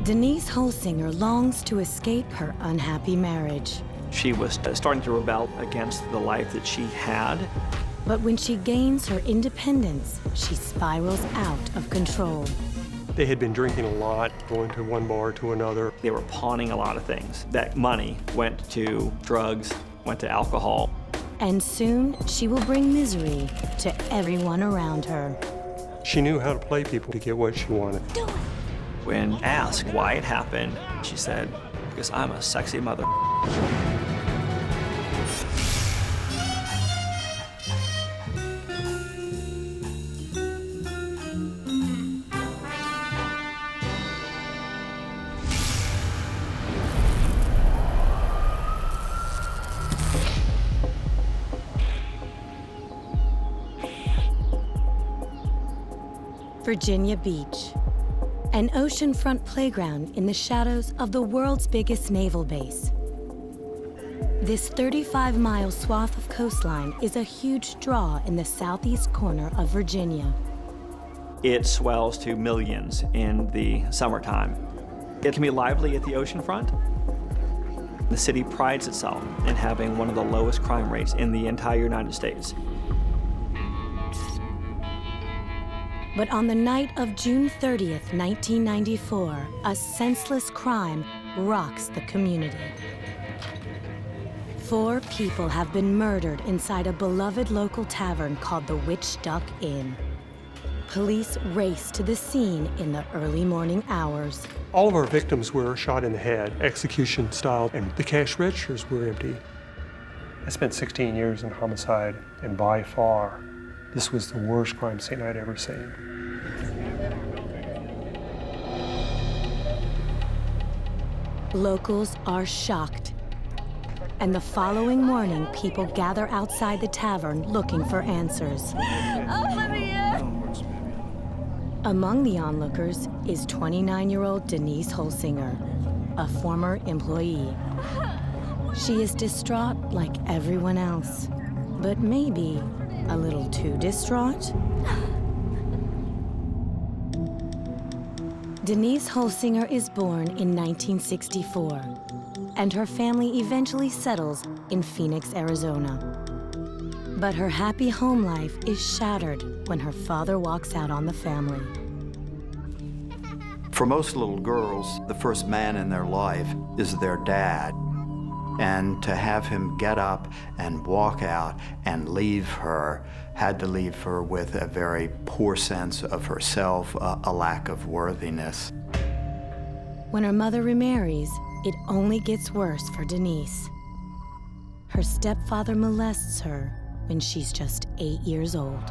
Denise Holsinger longs to escape her unhappy marriage. She was starting to rebel against the life that she had. But when she gains her independence, she spirals out of control. They had been drinking a lot, going to one bar to another. They were pawning a lot of things. That money went to drugs, went to alcohol. And soon, she will bring misery to everyone around her. She knew how to play people to get what she wanted. When asked why it happened, she said, "Because I'm a sexy mother." Virginia Beach, an oceanfront playground in the shadows of the world's biggest naval base. This 35-mile swath of coastline is a huge draw in the southeast corner of Virginia. It swells to millions in the summertime. It can be lively at the oceanfront. The city prides itself in having one of the lowest crime rates in the entire United States. But on the night of June 30th, 1994, a senseless crime rocks the community. 4 people have been murdered inside a beloved local tavern called the Witchduck Inn. Police race to the scene in the early morning hours. All of our victims were shot in the head, execution style, and the cash registers were empty. I spent 16 years in homicide, and by far, this was the worst crime scene I'd ever seen. Locals are shocked. And the following morning, people gather outside the tavern looking for answers. Among the onlookers is 29-year-old Denise Holsinger, a former employee. She is distraught like everyone else, but maybe a little too distraught. Denise Holsinger is born in 1964, and her family eventually settles in Phoenix, Arizona. But her happy home life is shattered when her father walks out on the family. For most little girls, the first man in their life is their dad. And to have him get up and walk out and leave her, had to leave her with a very poor sense of herself, a lack of worthiness. When her mother remarries, it only gets worse for Denise. Her stepfather molests her when she's just 8 years old.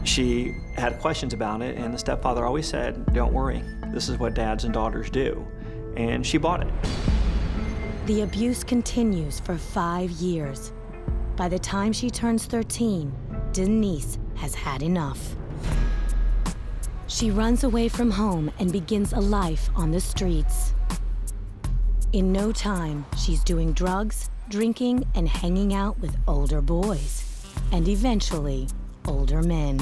She had questions about it, and the stepfather always said, "Don't worry, this is what dads and daughters do." And she bought it. The abuse continues for 5 years. By the time she turns 13, Denise has had enough. She runs away from home and begins a life on the streets. In no time, she's doing drugs, drinking, and hanging out with older boys, and eventually, older men.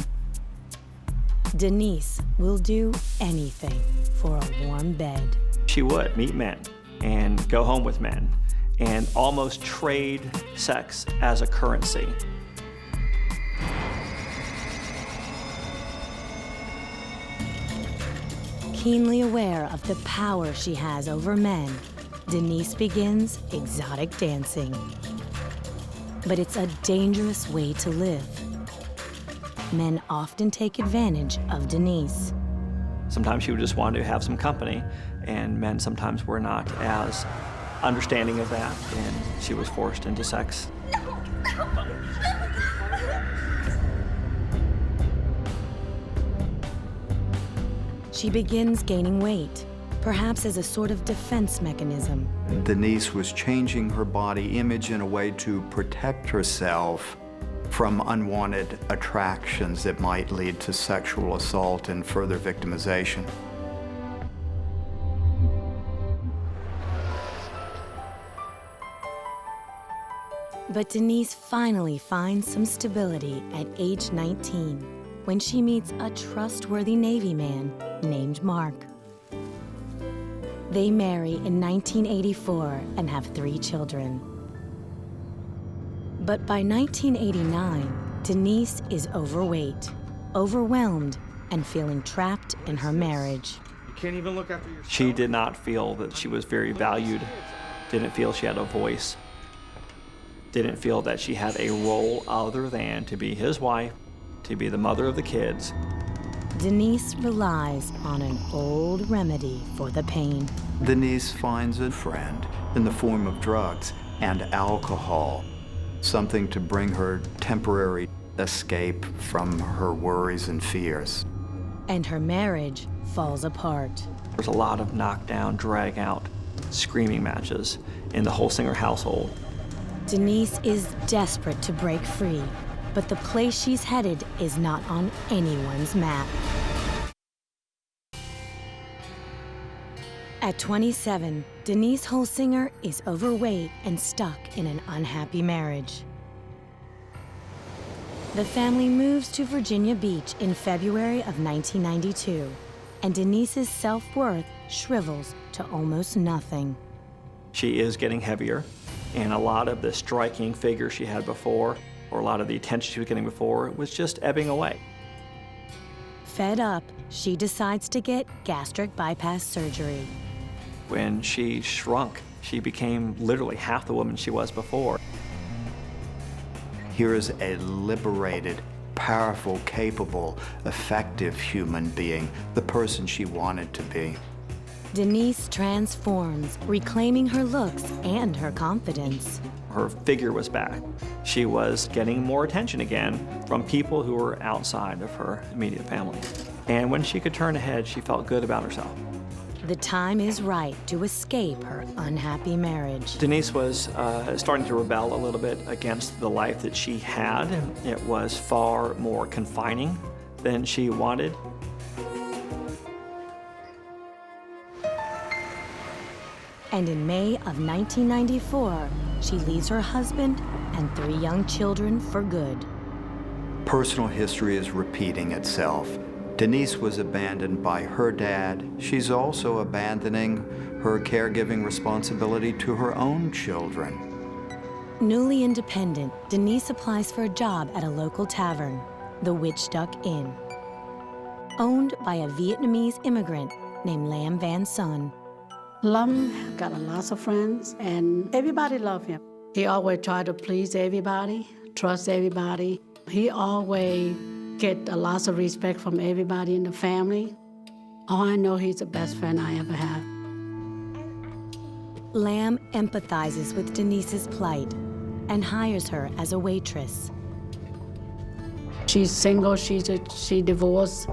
Denise will do anything for a warm bed. She would meet men and go home with men and almost trade sex as a currency. Keenly aware of the power she has over men, Denise begins exotic dancing. But it's a dangerous way to live. Men often take advantage of Denise. Sometimes she would just want to have some company, and men sometimes were not as understanding of that, and she was forced into sex. She begins gaining weight, perhaps as a sort of defense mechanism. Denise was changing her body image in a way to protect herself from unwanted attractions that might lead to sexual assault and further victimization. But Denise finally finds some stability at age 19 when she meets a trustworthy Navy man named Mark. They marry in 1984 and have 3 children. But by 1989, Denise is overweight, overwhelmed, and feeling trapped in her marriage. You can't even look after yourself. She did not feel that she was very valued, didn't feel she had a voice, didn't feel that she had a role other than to be his wife, to be the mother of the kids. Denise relies on an old remedy for the pain. Denise finds a friend in the form of drugs and alcohol, something to bring her temporary escape from her worries and fears. And her marriage falls apart. There's a lot of knockdown, drag-out, screaming matches in the Holsinger household. Denise is desperate to break free, but the place she's headed is not on anyone's map. At 27, Denise Holsinger is overweight and stuck in an unhappy marriage. The family moves to Virginia Beach in February of 1992, and Denise's self-worth shrivels to almost nothing. She is getting heavier, and a lot of the striking figure she had before, or a lot of the attention she was getting before, was just ebbing away. Fed up, she decides to get gastric bypass surgery. When she shrunk, she became literally half the woman she was before. Here is a liberated, powerful, capable, effective human being, the person she wanted to be. Denise transforms, reclaiming her looks and her confidence. Her figure was back. She was getting more attention again from people who were outside of her immediate family. And when she could turn ahead, she felt good about herself. The time is right to escape her unhappy marriage. Denise was starting to rebel a little bit against the life that she had. It was far more confining than she wanted. And in May of 1994, she leaves her husband and 3 young children for good. Personal history is repeating itself. Denise was abandoned by her dad. She's also abandoning her caregiving responsibility to her own children. Newly independent, Denise applies for a job at a local tavern, the Witchduck Inn, owned by a Vietnamese immigrant named Lam Van Son. Lam got a lot of friends, and everybody loved him. He always tried to please everybody, trust everybody. He always get a lot of respect from everybody in the family. Oh, I know he's the best friend I ever had. Lam empathizes with Denise's plight and hires her as a waitress. She's single, she divorced,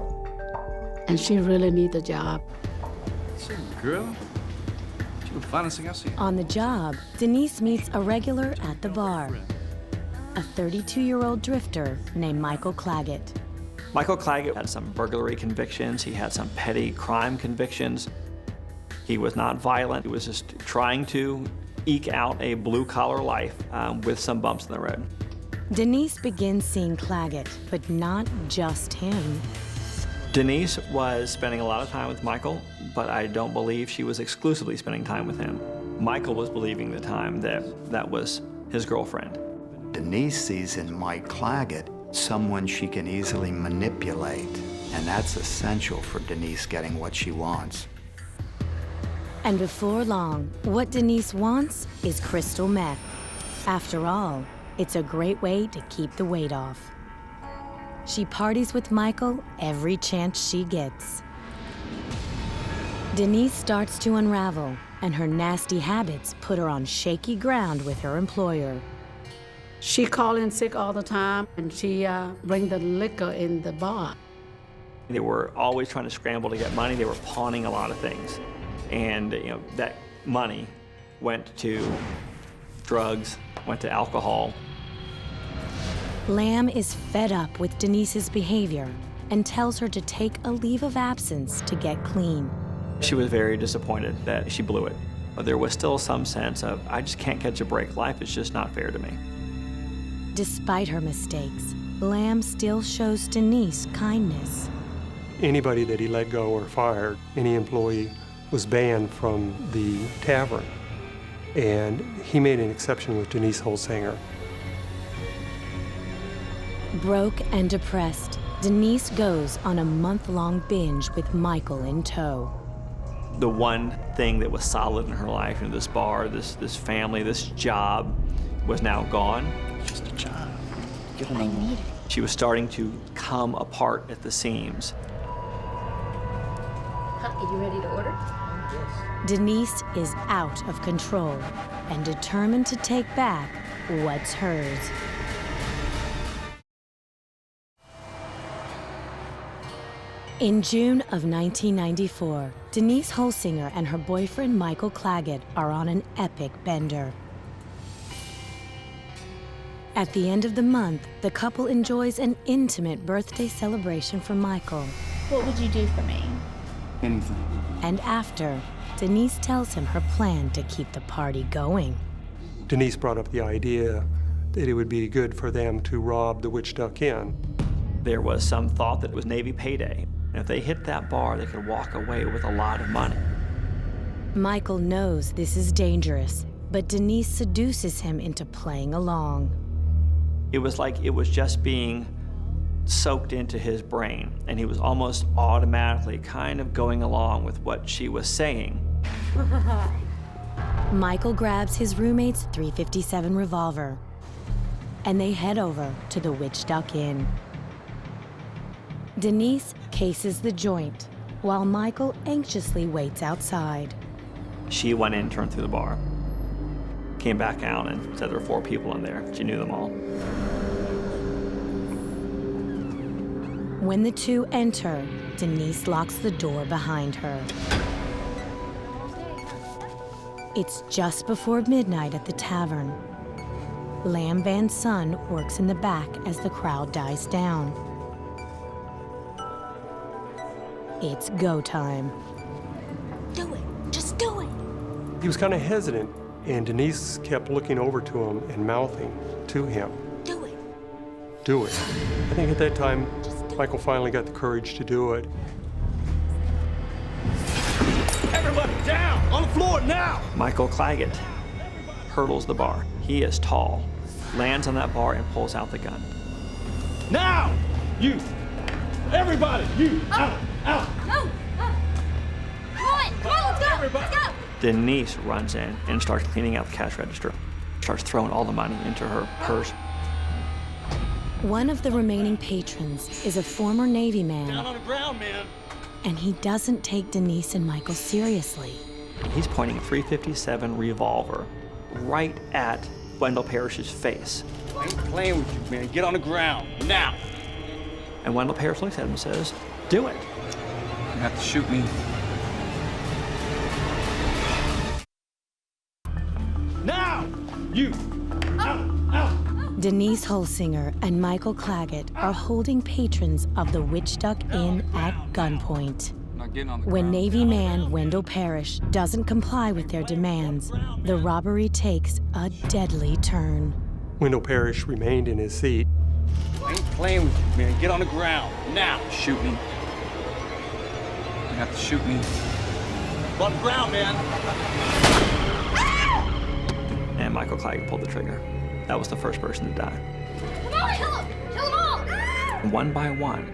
and she really needs a job. Say, girl, you the finest thing I've seen. On the job, Denise meets a regular at the bar, a 32-year-old drifter named Michael Claggett. Michael Claggett had some burglary convictions. He had some petty crime convictions. He was not violent. He was just trying to eke out a blue-collar life with some bumps in the road. Denise begins seeing Claggett, but not just him. Denise was spending a lot of time with Michael, but I don't believe she was exclusively spending time with him. Michael was believing the time that was his girlfriend. Denise sees in Mike Claggett someone she can easily manipulate, and that's essential for Denise getting what she wants. And before long, what Denise wants is crystal meth. After all, it's a great way to keep the weight off. She parties with Michael every chance she gets. Denise starts to unravel, and her nasty habits put her on shaky ground with her employer. She called in sick all the time, and she bring the liquor in the bar. They were always trying to scramble to get money. They were pawning a lot of things. And that money went to drugs, went to alcohol. Lam is fed up with Denise's behavior and tells her to take a leave of absence to get clean. She was very disappointed that she blew it. But there was still some sense of, I just can't catch a break. Life is just not fair to me. Despite her mistakes, Lam still shows Denise kindness. Anybody that he let go or fired, any employee, was banned from the tavern. And he made an exception with Denise Holsinger. Broke and depressed, Denise goes on a month-long binge with Michael in tow. The one thing that was solid in her life, this bar, this family, this job, was now gone. Just a job. Get what I needed. She was starting to come apart at the seams. Are you ready to order? Denise is out of control and determined to take back what's hers. In June of 1994, Denise Holsinger and her boyfriend Michael Claggett are on an epic bender. At the end of the month, the couple enjoys an intimate birthday celebration for Michael. What would you do for me? Anything. And after, Denise tells him her plan to keep the party going. Denise brought up the idea that it would be good for them to rob the Witchduck Inn. There was some thought that it was Navy payday. And if they hit that bar, they could walk away with a lot of money. Michael knows this is dangerous, but Denise seduces him into playing along. It was like it was just being soaked into his brain, and he was almost automatically kind of going along with what she was saying. Michael grabs his roommate's .357 revolver, and they head over to the Witchduck Inn. Denise cases the joint, while Michael anxiously waits outside. She went in, turned through the bar, came back out, and said there were 4 people in there. She knew them all. When the two enter, Denise locks the door behind her. It's just before midnight at the tavern. Lamb Van's son works in the back as the crowd dies down. It's go time. Do it. Just do it. He was kind of hesitant, and Denise kept looking over to him and mouthing to him, Do it. "Do it." I think at that time, Michael finally got the courage to do it. Everybody down! On the floor now! Michael Claggett hurdles the bar. He is tall, lands on that bar, and pulls out the gun. Now! You! Everybody! You! Out! Out! Go. Come on, let's go. Everybody. Let's go. Denise runs in and starts cleaning out the cash register, starts throwing all the money into her purse. One of the remaining patrons is a former Navy Down man, on the ground, man! and he doesn't take Denise and Michael seriously. He's pointing a .357 revolver right at Wendell Parrish's face. I ain't playing with you, man. Get on the ground, now! And Wendell Parrish looks at him and says, "Do it." You have to shoot me. Now! You! Out! Out! Denise Holsinger and Michael Claggett are holding patrons of the Witchduck Inn at gunpoint. Not getting on the When ground. Navy man Wendell Parrish doesn't comply with their demands, the robbery takes a deadly turn. Wendell Parrish remained in his seat. I ain't playing with you, man. Get on the ground, now! Shoot me. You have to shoot me. On the ground, man! And Michael Claggett pulled the trigger. That was the first person to die. Come on, kill them. Kill them all. One by one,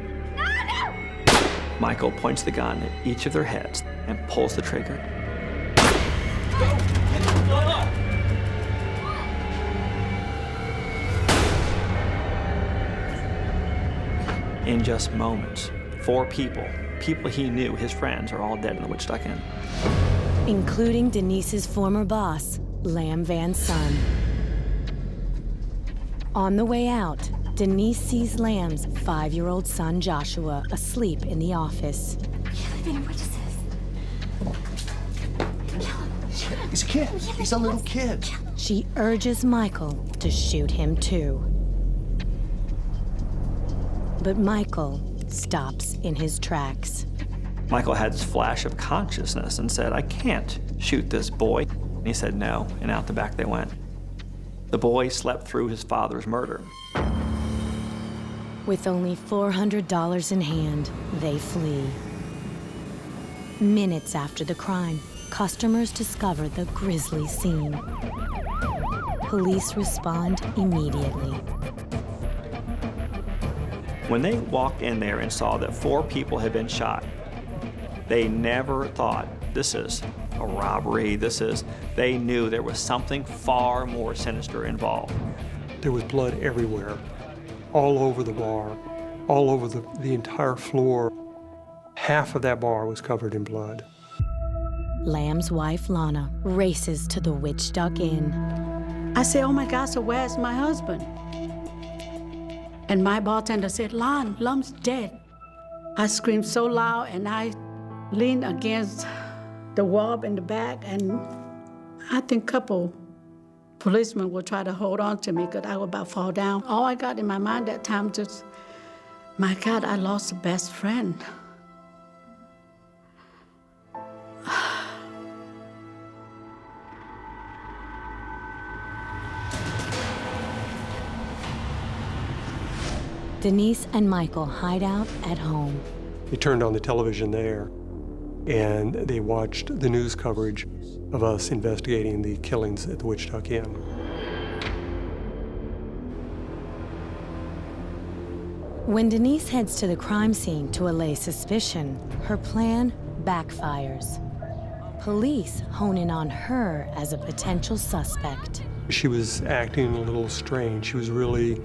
Michael points the gun at each of their heads and pulls the trigger. In just moments, 4 people he knew, his friends, are all dead in the Witchduck Inn. Including Denise's former boss, Lamb Van's son. On the way out, Denise sees Lamb's 5-year-old son, Joshua, asleep in the office. Can't leave any witnesses. He's a kid. He's a little kid. She urges Michael to shoot him too. But Michael stops in his tracks. Michael had this flash of consciousness and said, "I can't shoot this boy." And he said no, and out the back they went. The boy slept through his father's murder. With only $400 in hand, they flee. Minutes after the crime, customers discover the grisly scene. Police respond immediately. When they walked in there and saw that 4 people had been shot, they never thought, this is a robbery, they knew there was something far more sinister involved. There was blood everywhere, all over the bar, all over the entire floor. Half of that bar was covered in blood. Lamb's wife, Lana, races to the Witchduck Inn. I said, oh my God, so where's my husband? And my bartender said, Lam's dead. I screamed so loud and I leaned against the wall in the back, and I think a couple policemen would try to hold on to me because I would about fall down. All I got in my mind that time just, my God, I lost a best friend. Denise and Michael hide out at home. They turned on the television there, and they watched the news coverage of us investigating the killings at the Witchduck Inn. When Denise heads to the crime scene to allay suspicion, her plan backfires. Police hone in on her as a potential suspect. She was acting a little strange. She was really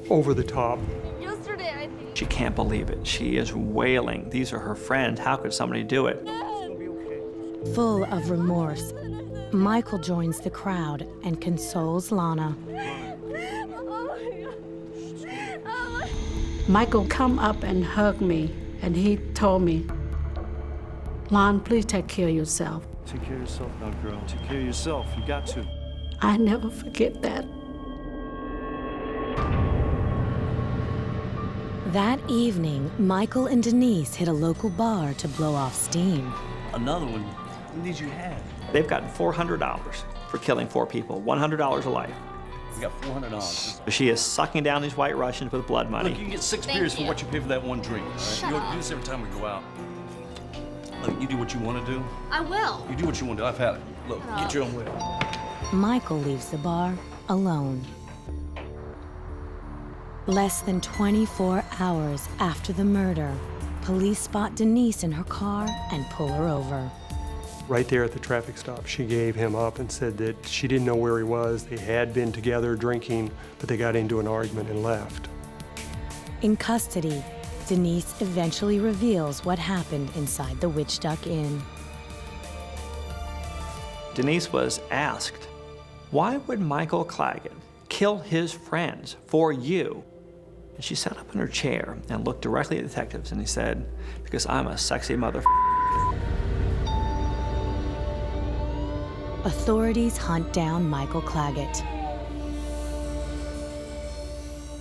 over the top. Yesterday, I think. She can't believe it. She is wailing. These are her friends. How could somebody do it? Full of remorse, Michael joins the crowd and consoles Lana. Michael come up and hugged me, and he told me, Lon, please take care of yourself. Take care of yourself now, girl. Take care of yourself. You got to. I never forget that. That evening, Michael and Denise hit a local bar to blow off steam. Another one. What did you have? They've gotten $400 for killing 4 people, $100 a life. We got $400. She is sucking down these white Russians with blood money. Look, you can get 6 Thank beers for you. what you pay for that one drink. All right? Shut You up. do this every time we go out. Look, you do what you want to do. I will. You do what you want to do. I've had it. Look, get your own way. Michael leaves the bar alone. Less than 24 hours after the murder, police spot Denise in her car and pull her over. Right there at the traffic stop, she gave him up and said that she didn't know where he was. They had been together drinking, but they got into an argument and left. In custody, Denise eventually reveals what happened inside the Witchduck Inn. Denise was asked, why would Michael Claggett kill his friends for you? And she sat up in her chair and looked directly at the detectives and he said, because I'm a sexy mother. Authorities hunt down Michael Claggett.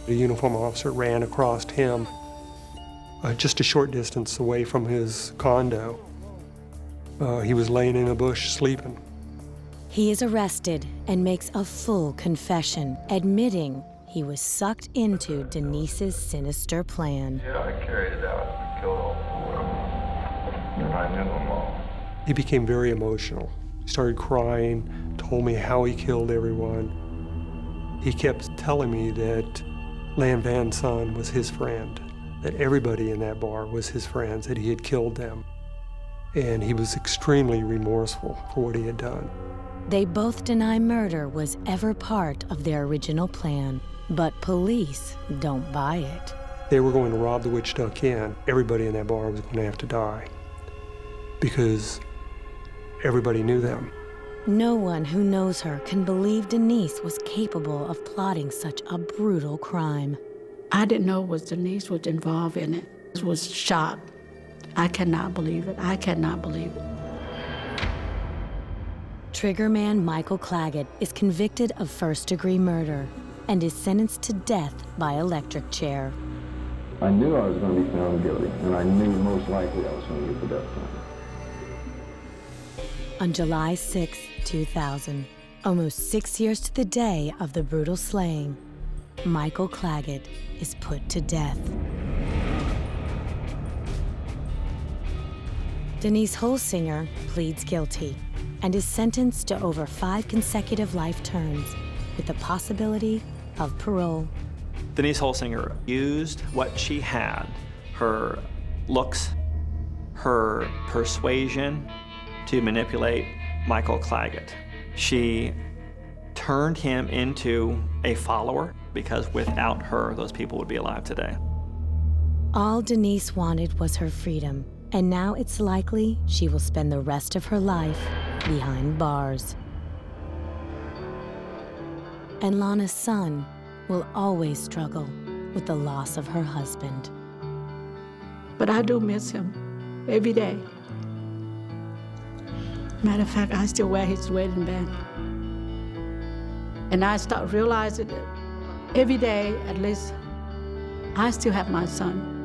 The uniform officer ran across him just a short distance away from his condo. He was laying in a bush sleeping. He is arrested and makes a full confession, admitting he was sucked into Denise's sinister plan. Yeah, I carried it out. I killed all 4 of them. And I knew them all. He became very emotional. He started crying, told me how he killed everyone. He kept telling me that Lan Van Son was his friend, that everybody in that bar was his friends, that he had killed them. And he was extremely remorseful for what he had done. They both deny murder was ever part of their original plan, but police don't buy it. They were going to rob the Witchduck Inn. Everybody in that bar was going to have to die because everybody knew them. No one who knows her can believe Denise was capable of plotting such a brutal crime. I didn't know Denise was involved in it. I was shocked. I cannot believe it. I cannot believe it. Triggerman Michael Claggett is convicted of first-degree murder and is sentenced to death by electric chair. I knew I was going to be found guilty, and I knew most likely I was going to get the death penalty. On July 6, 2000, almost 6 years to the day of the brutal slaying, Michael Claggett is put to death. Denise Holsinger pleads guilty and is sentenced to over 5 consecutive life terms with the possibility of parole. Denise Holsinger used what she had, her looks, her persuasion, to manipulate Michael Claggett. She turned him into a follower because without her, those people would be alive today. All Denise wanted was her freedom, and now it's likely she will spend the rest of her life behind bars. And Lana's son will always struggle with the loss of her husband. But I do miss him every day. Matter of fact, I still wear his wedding band. And I start realizing that every day, at least, I still have my son.